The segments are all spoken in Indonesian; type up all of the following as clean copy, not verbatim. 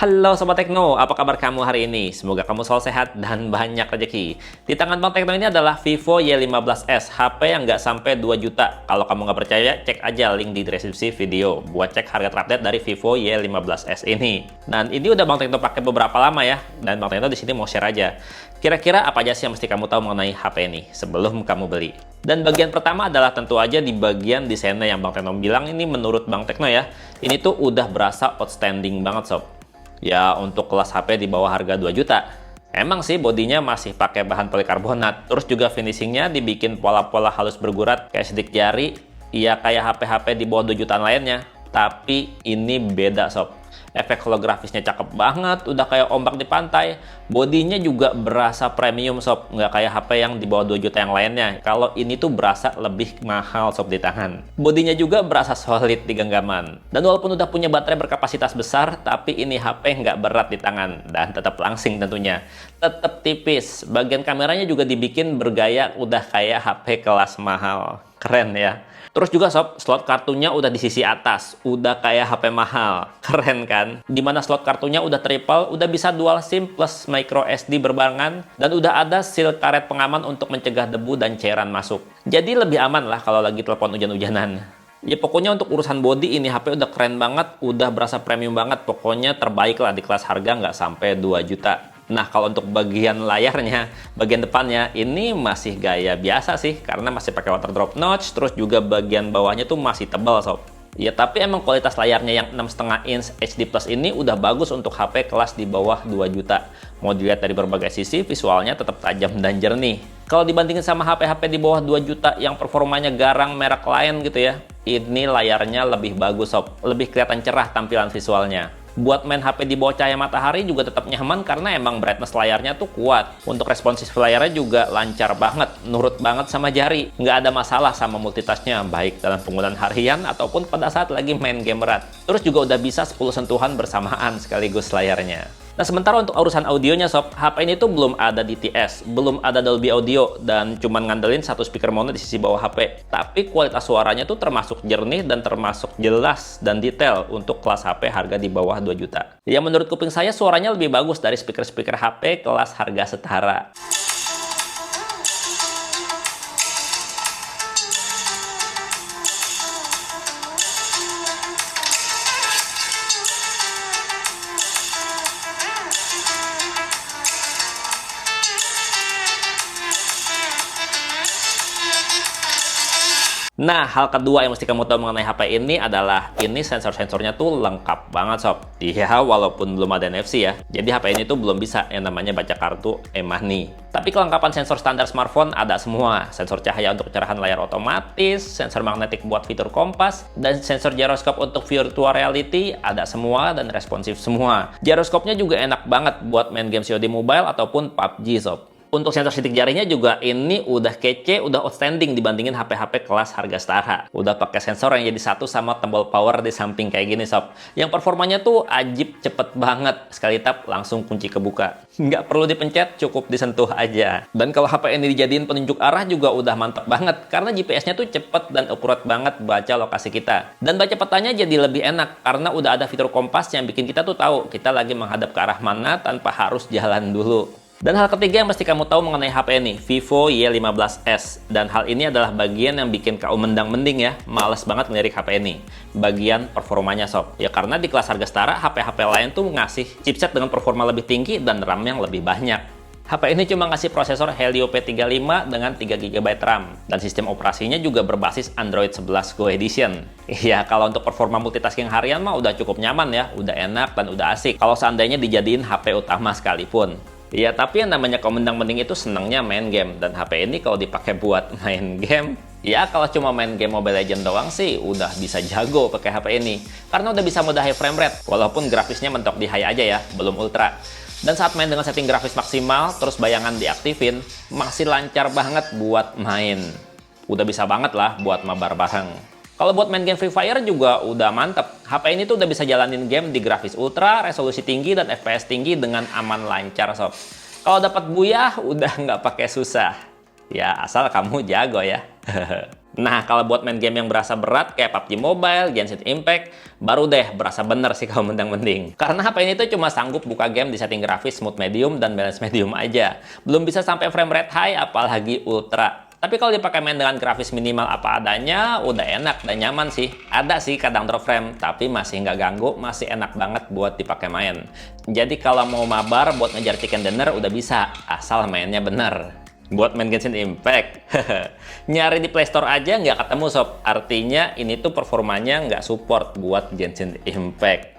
Halo Sobat Tekno, apa kabar kamu hari ini? Semoga kamu selalu sehat dan banyak rezeki. Di tangan Bang Tekno ini adalah Vivo Y15s, HP yang nggak sampai 2 juta. Kalau kamu nggak percaya, cek aja link di deskripsi video buat cek harga terupdate dari Vivo Y15s ini. Dan ini udah Bang Tekno pakai beberapa lama ya, dan Bang Tekno di sini mau share aja. Kira-kira apa aja sih yang mesti kamu tahu mengenai HP ini sebelum kamu beli? Dan bagian pertama adalah tentu aja di bagian desainnya yang Bang Tekno bilang ini menurut Bang Tekno ya, ini tuh udah berasa outstanding banget sob. Ya, untuk kelas HP di bawah harga 2 juta. Emang sih bodinya masih pakai bahan polikarbonat. Terus juga finishingnya dibikin pola-pola halus bergurat kayak sidik jari. Ya kayak HP-HP di bawah 2 jutaan lainnya. Tapi ini beda sob. Efek holografisnya cakep banget, udah kayak ombak di pantai. Bodinya juga berasa premium sob, nggak kayak HP yang di bawah 2 juta yang lainnya. Kalau ini tuh berasa lebih mahal sob di tangan. Bodinya juga berasa solid di genggaman. Dan walaupun udah punya baterai berkapasitas besar, tapi ini HP nggak berat di tangan. Dan tetap langsing tentunya. Tetap tipis. Bagian kameranya juga dibikin bergaya udah kayak HP kelas mahal. Keren ya. Terus juga sob, slot kartunya udah di sisi atas, udah kayak HP mahal, keren kan? Dimana slot kartunya udah triple, udah bisa dual SIM plus micro SD berbarengan, dan udah ada seal karet pengaman untuk mencegah debu dan cairan masuk. Jadi lebih aman lah kalau lagi telepon hujan-hujanan. Ya pokoknya untuk urusan body ini HP udah keren banget, udah berasa premium banget, pokoknya terbaik lah di kelas harga nggak sampai 2 juta. Nah, kalau untuk bagian layarnya, bagian depannya ini masih gaya biasa sih, karena masih pakai water drop notch, terus juga bagian bawahnya tuh masih tebal sob. Ya, tapi emang kualitas layarnya yang 6,5 inch HD Plus ini udah bagus untuk HP kelas di bawah 2 juta. Mau dilihat dari berbagai sisi, visualnya tetap tajam dan jernih. Kalau dibandingin sama HP-HP di bawah 2 juta yang performanya garang merek lain gitu ya, ini layarnya lebih bagus sob, lebih kelihatan cerah tampilan visualnya. Buat main HP di bawah cahaya matahari juga tetap nyaman karena emang brightness layarnya tuh kuat. Untuk responsif layarnya juga lancar banget, nurut banget sama jari. Nggak ada masalah sama multitasknya, baik dalam penggunaan harian ataupun pada saat lagi main game berat. Terus juga udah bisa 10 sentuhan bersamaan sekaligus layarnya. Nah, sementara untuk urusan audionya sob, HP ini tuh belum ada DTS, belum ada Dolby Audio, dan cuman ngandelin satu speaker mono di sisi bawah HP. Tapi kualitas suaranya tuh termasuk jernih dan termasuk jelas dan detail untuk kelas HP harga di bawah 2 juta. Ya menurut kuping saya suaranya lebih bagus dari speaker-speaker HP kelas harga setara. Nah, hal kedua yang mesti kamu tahu mengenai HP ini adalah ini sensor-sensornya tuh lengkap banget sob. Iya, walaupun belum ada NFC ya. Jadi HP ini tuh belum bisa yang namanya baca kartu e-money. Tapi kelengkapan sensor standar smartphone ada semua. Sensor cahaya untuk pencerahan layar otomatis, sensor magnetik buat fitur kompas, dan sensor gyroscope untuk virtual reality ada semua dan responsif semua. Gyroscope-nya juga enak banget buat main game COD mobile ataupun PUBG sob. Untuk sensor sidik jarinya juga ini udah kece, udah outstanding dibandingin HP-HP kelas harga setara. Udah pakai sensor yang jadi satu sama tombol power di samping kayak gini sob. Yang performanya tuh ajib cepet banget. Sekali tap langsung kunci kebuka. Nggak perlu dipencet, cukup disentuh aja. Dan kalau HP ini dijadiin penunjuk arah juga udah mantap banget. Karena GPS-nya tuh cepet dan akurat banget baca lokasi kita. Dan baca petanya jadi lebih enak. Karena udah ada fitur kompas yang bikin kita tuh tahu kita lagi menghadap ke arah mana tanpa harus jalan dulu. Dan hal ketiga yang mesti kamu tahu mengenai HP ini, Vivo Y15s. Dan hal ini adalah bagian yang bikin kau mendang-mending ya, males banget ngelirik HP ini. Bagian performanya sob. Ya karena di kelas harga setara, HP-HP lain tuh ngasih chipset dengan performa lebih tinggi dan RAM yang lebih banyak. HP ini cuma ngasih prosesor Helio P35 dengan 3GB RAM. Dan sistem operasinya juga berbasis Android 11 Go Edition. Iya, kalau untuk performa multitasking harian mah udah cukup nyaman ya, udah enak dan udah asik. Kalau seandainya dijadiin HP utama sekalipun. Iya, tapi yang namanya kau mendang-mending itu senangnya main game. Dan HP ini kalau dipakai buat main game, ya kalau cuma main game Mobile Legends doang sih udah bisa jago pakai HP ini. Karena udah bisa mode high frame rate, walaupun grafisnya mentok di high aja ya, belum ultra. Dan saat main dengan setting grafis maksimal, terus bayangan diaktifin, masih lancar banget buat main. Udah bisa banget lah buat mabar bareng. Kalau buat main game Free Fire juga udah mantep. HP ini tuh udah bisa jalanin game di grafis ultra, resolusi tinggi, dan FPS tinggi dengan aman lancar sob. Kalau dapat buyah, udah nggak pakai susah. Ya, asal kamu jago ya. Nah, kalau buat main game yang berasa berat kayak PUBG Mobile, Genshin Impact, baru deh berasa bener sih kalau mending-mending. Karena HP ini tuh cuma sanggup buka game di setting grafis smooth medium dan balance medium aja. Belum bisa sampai frame rate high, apalagi ultra. Tapi kalau dipakai main dengan grafis minimal apa adanya, udah enak dan nyaman sih. Ada sih kadang drop frame, tapi masih nggak ganggu, masih enak banget buat dipakai main. Jadi kalau mau mabar buat ngejar chicken dinner udah bisa, asal mainnya bener. Buat main Genshin Impact, nyari di Play Store aja nggak ketemu sob. Artinya ini tuh performanya nggak support buat Genshin Impact.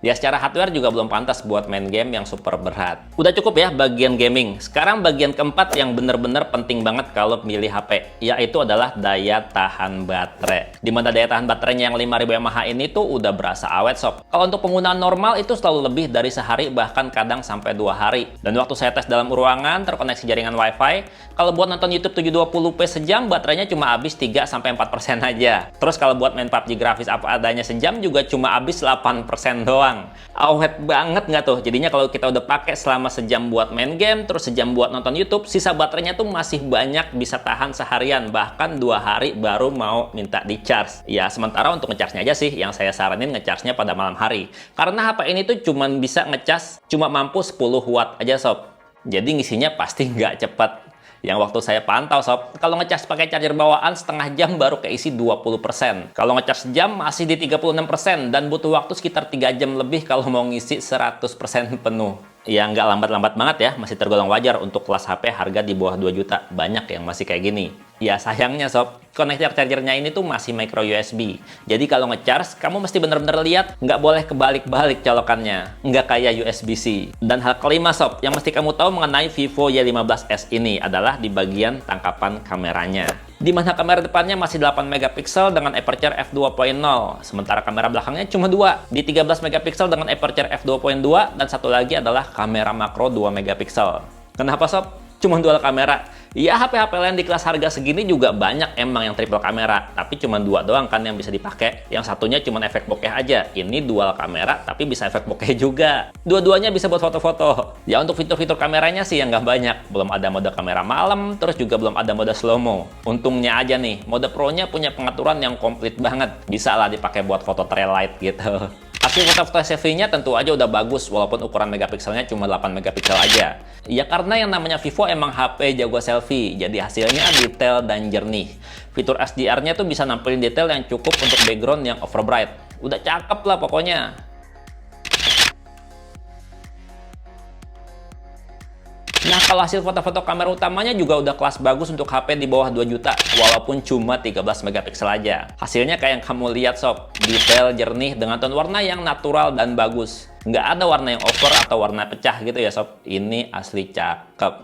Ya secara hardware juga belum pantas buat main game yang super berat. Udah cukup ya bagian gaming. Sekarang bagian keempat yang bener-bener penting banget kalau milih HP, yaitu adalah daya tahan baterai. Dimana daya tahan baterainya yang 5000 mAh ini tuh udah berasa awet sob. Kalau untuk penggunaan normal itu selalu lebih dari sehari, bahkan kadang sampai 2 hari. Dan waktu saya tes dalam ruangan terkoneksi jaringan WiFi, kalau buat nonton YouTube 720p sejam baterainya cuma habis 3-4% aja. Terus kalau buat main PUBG grafis apa adanya sejam juga cuma habis 8% doang. Awet banget nggak tuh? Jadinya kalau kita udah pakai selama sejam buat main game, terus sejam buat nonton YouTube, sisa baterainya tuh masih banyak, bisa tahan seharian, bahkan 2 hari baru mau minta di charge. Ya sementara untuk ngecharge-nya aja sih, yang saya saranin ngecharge-nya pada malam hari. Karena HP ini tuh cuman bisa ngecas, cuma mampu 10 watt aja sob. Jadi ngisinya pasti nggak cepat. Yang waktu saya pantau sob, kalau ngecas pakai charger bawaan setengah jam baru keisi 20%. Kalau ngecas sejam masih di 36% dan butuh waktu sekitar 3 jam lebih kalau mau ngisi 100% penuh. Ya nggak lambat-lambat banget ya, masih tergolong wajar untuk kelas HP harga di bawah 2 juta. Banyak yang masih kayak gini. Ya sayangnya sob, konektor chargernya ini tuh masih micro USB. Jadi kalau ngecharge, kamu mesti bener-bener lihat, nggak boleh kebalik-balik colokannya. Nggak kayak USB-C. Dan hal kelima sob, yang mesti kamu tahu mengenai Vivo Y15s ini adalah di bagian tangkapan kameranya. Di mana kamera depannya masih 8 megapiksel dengan aperture f2.0, sementara kamera belakangnya cuma 2, di 13 megapiksel dengan aperture f2.2, dan satu lagi adalah kamera makro 2 megapiksel. Kenapa sob? Cuma dual kamera. Ya HP-HP lain di kelas harga segini juga banyak emang yang triple kamera, tapi cuma 2 doang kan yang bisa dipakai. Yang satunya cuma efek bokeh aja. Ini dual kamera tapi bisa efek bokeh juga. Dua-duanya bisa buat foto-foto. Ya untuk fitur-fitur kameranya sih yang nggak banyak. Belum ada mode kamera malam, terus juga belum ada mode slow-mo. Untungnya aja nih, mode Pro-nya punya pengaturan yang komplit banget. Bisa lah dipakai buat foto trail light gitu. Hasil foto-foto selfie-nya tentu aja udah bagus, walaupun ukuran megapikselnya cuma 8 megapiksel aja. Ya karena yang namanya Vivo emang HP jago selfie, jadi hasilnya detail dan jernih. Fitur HDR-nya tuh bisa nampilin detail yang cukup untuk background yang overbright. Udah cakep lah pokoknya. Nah, kalau hasil foto-foto kamera utamanya juga udah kelas bagus untuk HP di bawah 2 juta, walaupun cuma 13 megapiksel aja. Hasilnya kayak yang kamu lihat sob, detail jernih dengan tone warna yang natural dan bagus. Nggak ada warna yang over atau warna pecah gitu ya sob, ini asli cakep.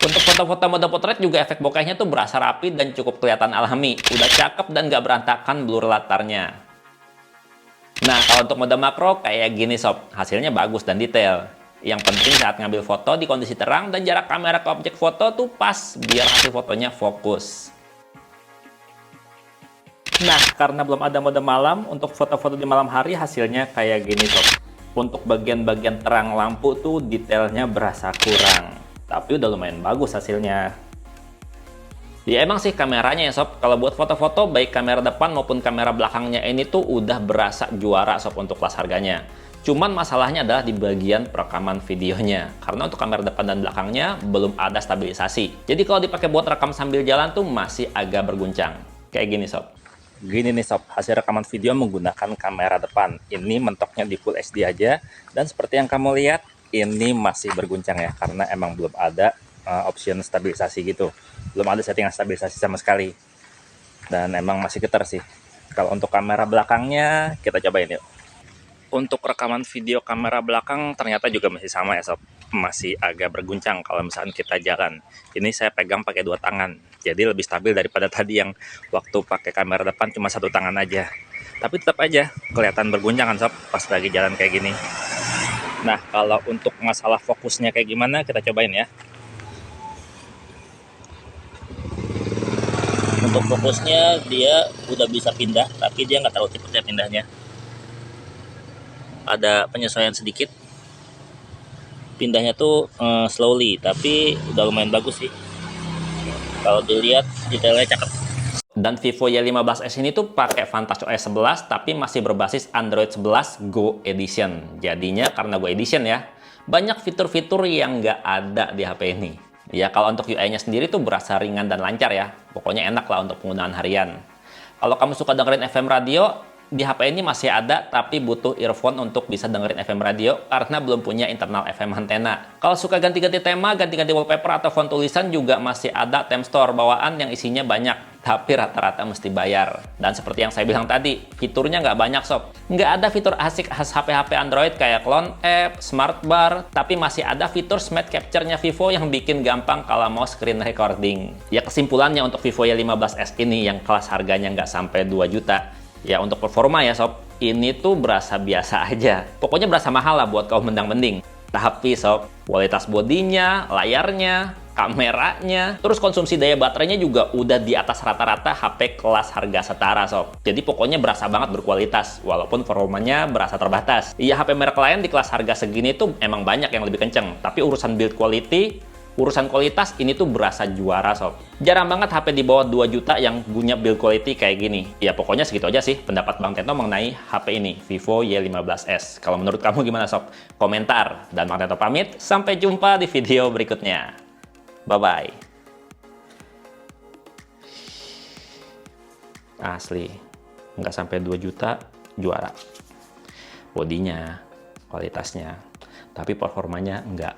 Untuk foto-foto mode potret juga efek bokehnya tuh berasa rapi dan cukup kelihatan alami. Udah cakep dan nggak berantakan blur latarnya. Nah, kalau untuk mode makro kayak gini sob, hasilnya bagus dan detail. Yang penting saat ngambil foto di kondisi terang dan jarak kamera ke objek foto tuh pas biar hasil fotonya fokus. Nah, karena belum ada mode malam, untuk foto-foto di malam hari hasilnya kayak gini sob. Untuk bagian-bagian terang lampu tuh detailnya berasa kurang. Tapi udah lumayan bagus hasilnya. Ya emang sih kameranya ya sob, kalau buat foto-foto baik kamera depan maupun kamera belakangnya ini tuh udah berasa juara sob untuk kelas harganya. Cuman masalahnya adalah di bagian perekaman videonya, karena untuk kamera depan dan belakangnya belum ada stabilisasi. Jadi kalau dipakai buat rekam sambil jalan tuh masih agak berguncang. Kayak gini sob. Gini nih sob, hasil rekaman video menggunakan kamera depan. Ini mentoknya di Full HD aja, dan seperti yang kamu lihat, ini masih berguncang ya, karena emang belum ada option stabilisasi gitu. Belum ada settingan stabilisasi sama sekali. Dan emang masih getar sih. Kalau untuk kamera belakangnya, kita cobain yuk. Untuk rekaman video kamera belakang ternyata juga masih sama ya sob. Masih agak berguncang kalau misalkan kita jalan. Ini saya pegang pakai 2 tangan. Jadi lebih stabil daripada tadi yang waktu pakai kamera depan cuma 1 tangan aja. Tapi tetap aja kelihatan berguncang kan sob pas lagi jalan kayak gini. Nah, kalau untuk masalah fokusnya kayak gimana, kita cobain ya. Untuk fokusnya dia udah bisa pindah, tapi dia nggak terlalu cepet ya pindahnya. Ada penyesuaian sedikit. pindahnya tuh slowly, tapi udah lumayan bagus sih. Kalau dilihat detailnya cakep. Dan Vivo Y15s ini tuh pakai VantageOS 11 tapi masih berbasis Android 11 Go Edition. Jadinya karena Go Edition ya, banyak fitur-fitur yang nggak ada di HP ini. Ya kalau untuk UI-nya sendiri tuh berasa ringan dan lancar ya. Pokoknya enak lah untuk penggunaan harian. Kalau kamu suka dengerin FM radio, di HP ini masih ada, tapi butuh earphone untuk bisa dengerin FM radio karena belum punya internal FM antena. Kalau suka ganti-ganti tema, ganti-ganti wallpaper atau font tulisan juga masih ada Theme Store bawaan yang isinya banyak, tapi rata-rata mesti bayar. Dan seperti yang saya bilang tadi, fiturnya nggak banyak sob. Nggak ada fitur asik khas HP-HP Android kayak clone app, smart bar, tapi masih ada fitur smart capture-nya Vivo yang bikin gampang kalau mau screen recording. Ya kesimpulannya untuk Vivo Y15s ini yang kelas harganya nggak sampai 2 juta, ya untuk performa ya sob, ini tuh berasa biasa aja. Pokoknya berasa mahal lah buat kaum mendang-mending. Tapi sob, kualitas bodinya, layarnya, kameranya, terus konsumsi daya baterainya juga udah di atas rata-rata HP kelas harga setara sob. Jadi pokoknya berasa banget berkualitas, walaupun performanya berasa terbatas. Iya HP merek lain di kelas harga segini tuh emang banyak yang lebih kenceng, tapi urusan build quality, urusan kualitas ini tuh berasa juara sob. Jarang banget HP di bawah 2 juta yang punya build quality kayak gini. Ya pokoknya segitu aja sih pendapat Bang Tento mengenai HP ini, Vivo Y15s. Kalau menurut kamu gimana sob? Komentar. Dan Bang Tento pamit, sampai jumpa di video berikutnya. Bye-bye. Asli, nggak sampai 2 juta, juara. Bodinya, kualitasnya, tapi performanya enggak.